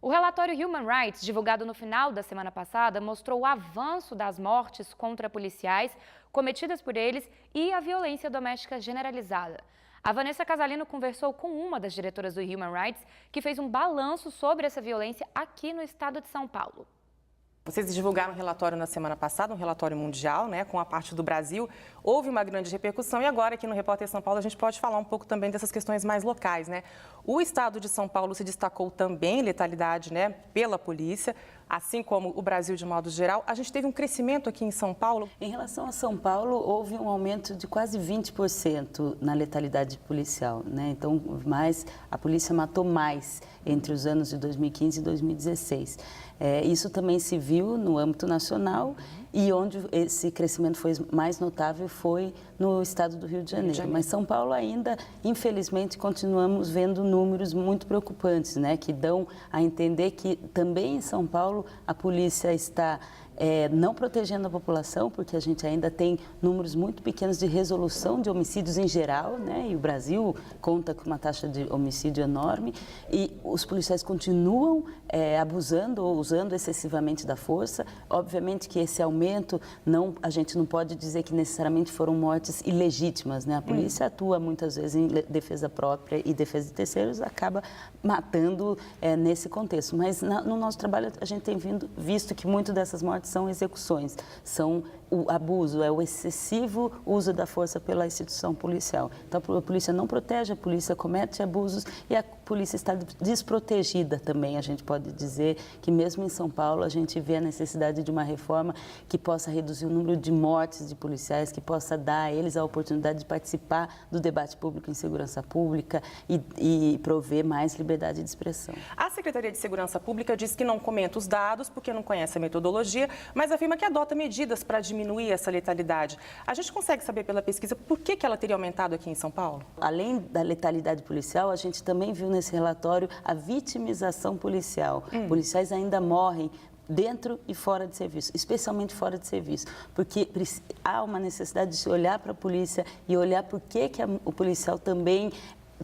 O relatório Human Rights, divulgado no final da semana passada, mostrou o avanço das mortes contra policiais cometidas por eles e a violência doméstica generalizada. A Vanessa Casalino conversou com uma das diretoras do Human Rights, que fez um balanço sobre essa violência aqui no estado de São Paulo. Vocês divulgaram um relatório na semana passada, um relatório mundial, com a parte do Brasil. Houve uma grande repercussão e agora aqui no Repórter São Paulo a gente pode falar um pouco também dessas questões mais locais, O estado de São Paulo se destacou também em letalidade, pela polícia, assim como o Brasil de modo geral. A gente teve um crescimento aqui em São Paulo. Em relação a São Paulo, houve um aumento de quase 20% na letalidade policial, Então, a polícia matou mais entre os anos de 2015 e 2016. Isso também se viu no âmbito nacional e onde esse crescimento foi mais notável foi no estado do Rio de Janeiro. Mas São Paulo ainda, infelizmente, continuamos vendo números muito preocupantes, que dão a entender que também em São Paulo a polícia está não protegendo a população, porque a gente ainda tem números muito pequenos de resolução de homicídios em geral, E o Brasil conta com uma taxa de homicídio enorme e os policiais continuam abusando ou usando excessivamente da força. Obviamente que esse aumento, a gente não pode dizer que necessariamente foram mortes ilegítimas, A polícia atua muitas vezes em defesa própria e defesa de terceiros, acaba matando nesse contexto. Mas no nosso trabalho a gente tem visto que muito dessas mortes são execuções, são o abuso, o excessivo uso da força pela instituição policial. Então, a polícia não protege, a polícia comete abusos e a polícia está desprotegida também. A gente pode dizer que mesmo em São Paulo a gente vê a necessidade de uma reforma que possa reduzir o número de mortes de policiais, que possa dar a eles a oportunidade de participar do debate público em segurança pública e prover mais liberdade de expressão. A Secretaria de Segurança Pública diz que não comenta os dados porque não conhece a metodologia, mas afirma que adota medidas para diminuir essa letalidade. A gente consegue saber pela pesquisa por que ela teria aumentado aqui em São Paulo? Além da letalidade policial, a gente também viu nesse relatório a vitimização policial. Policiais ainda morrem dentro e fora de serviço, especialmente fora de serviço, porque há uma necessidade de se olhar para a polícia e olhar por que o policial também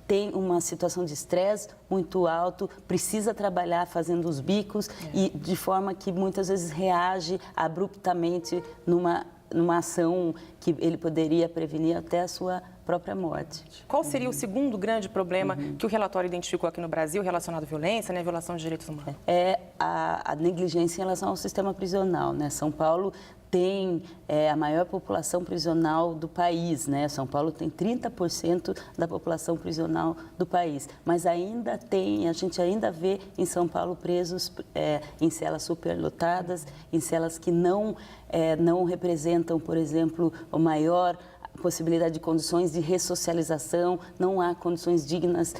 tem uma situação de estresse muito alto, precisa trabalhar fazendo os bicos e de forma que muitas vezes reage abruptamente numa ação que ele poderia prevenir até a sua própria morte. Qual seria o segundo grande problema que o relatório identificou aqui no Brasil relacionado à violência, violação de direitos humanos? É a negligência em relação ao sistema prisional, São Paulo tem a maior população prisional do país, São Paulo tem 30% da população prisional do país, mas a gente ainda vê em São Paulo presos em celas superlotadas, em celas que não representam, por exemplo, o maior possibilidade de condições de ressocialização, não há condições dignas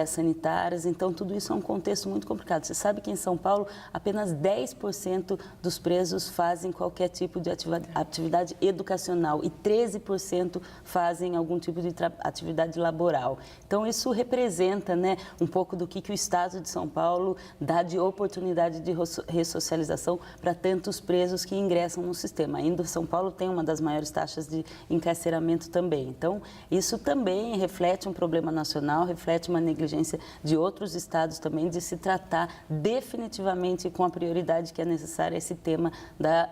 sanitárias, então tudo isso é um contexto muito complicado. Você sabe que em São Paulo apenas 10% dos presos fazem qualquer tipo de atividade educacional e 13% fazem algum tipo de atividade laboral. Então isso representa um pouco do que o Estado de São Paulo dá de oportunidade de ressocialização para tantos presos que ingressam no sistema. Ainda São Paulo tem uma das maiores taxas de encarceramento também. Então, isso também reflete um problema nacional, reflete uma negligência de outros estados também de se tratar definitivamente com a prioridade que é necessária esse tema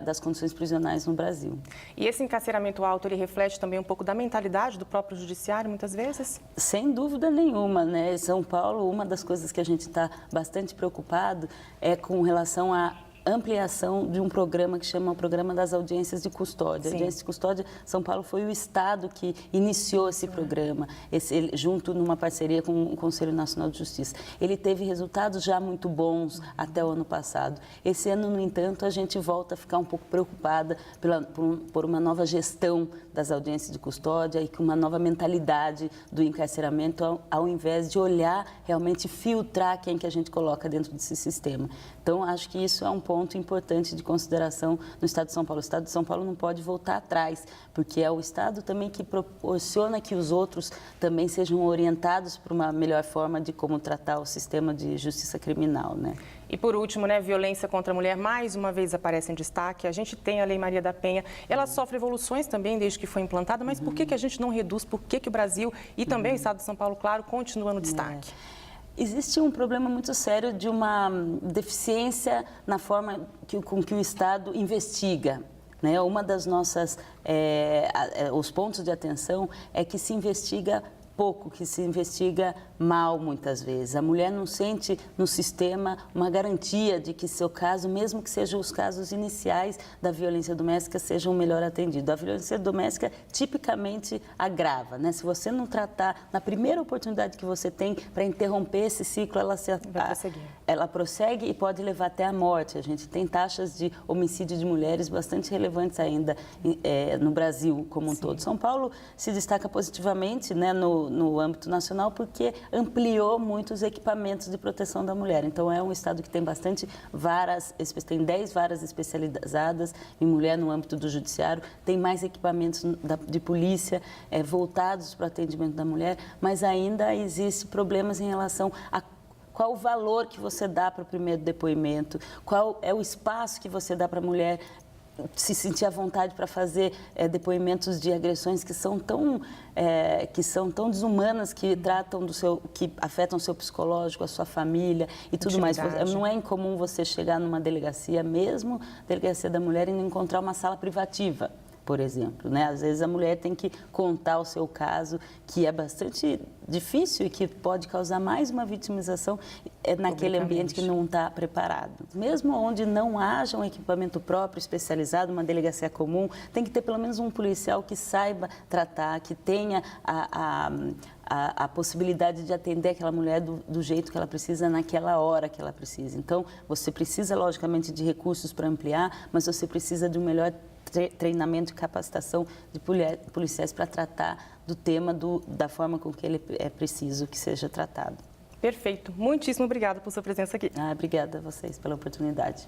das condições prisionais no Brasil. E esse encarceramento alto, ele reflete também um pouco da mentalidade do próprio judiciário, muitas vezes? Sem dúvida nenhuma, Em São Paulo, uma das coisas que a gente está bastante preocupado é com relação à ampliação de um programa que chama o Programa das Audiências de Custódia. A Audiência de Custódia, São Paulo foi o Estado que iniciou esse programa, junto numa parceria com o Conselho Nacional de Justiça. Ele teve resultados já muito bons até o ano passado. Esse ano, no entanto, a gente volta a ficar um pouco preocupada por uma nova gestão das audiências de custódia e com uma nova mentalidade do encarceramento, ao invés de olhar, realmente filtrar quem que a gente coloca dentro desse sistema. Então, acho que isso é um ponto importante de consideração no Estado de São Paulo. O Estado de São Paulo não pode voltar atrás, porque é o Estado também que proporciona que os outros também sejam orientados para uma melhor forma de como tratar o sistema de justiça criminal, E por último, violência contra a mulher mais uma vez aparece em destaque. A gente tem a Lei Maria da Penha, ela sofre evoluções também desde que foi implantada, mas por que a gente não reduz? Por que o Brasil e também o Estado de São Paulo, claro, continua no destaque? Existe um problema muito sério de uma deficiência na forma com que o Estado investiga. Né? Uma das nossas, os pontos de atenção é que se investiga pouco, que se investiga mal muitas vezes. A mulher não sente no sistema uma garantia de que seu caso, mesmo que sejam os casos iniciais da violência doméstica, sejam melhor atendidos. A violência doméstica tipicamente agrava, né? Se você não tratar na primeira oportunidade que você tem para interromper esse ciclo, ela prossegue e pode levar até a morte. A gente tem taxas de homicídio de mulheres bastante relevantes ainda no Brasil como um todo. São Paulo se destaca positivamente, né, no âmbito nacional porque ampliou muito os equipamentos de proteção da mulher. Então, é um estado que tem bastante varas, tem 10 varas especializadas em mulher no âmbito do judiciário, tem mais equipamentos de polícia voltados para o atendimento da mulher, mas ainda existem problemas em relação a qual o valor que você dá para o primeiro depoimento, qual é o espaço que você dá para a mulher se sentir à vontade para fazer depoimentos de agressões que são tão desumanas, que afetam o seu psicológico, a sua família e tudo mais. Não é incomum você chegar numa delegacia, mesmo delegacia da mulher, e não encontrar uma sala privativa, por exemplo, né? Às vezes a mulher tem que contar o seu caso, que é bastante difícil e que pode causar mais uma vitimização naquele ambiente que não está preparado. Mesmo onde não haja um equipamento próprio, especializado, uma delegacia comum, tem que ter pelo menos um policial que saiba tratar, que tenha a possibilidade de atender aquela mulher do jeito que ela precisa, naquela hora que ela precisa. Então, você precisa, logicamente, de recursos para ampliar, mas você precisa de um melhor treinamento e capacitação de policiais para tratar do tema da forma com que ele é preciso que seja tratado. Perfeito. Muitíssimo obrigada por sua presença aqui. Obrigada a vocês pela oportunidade.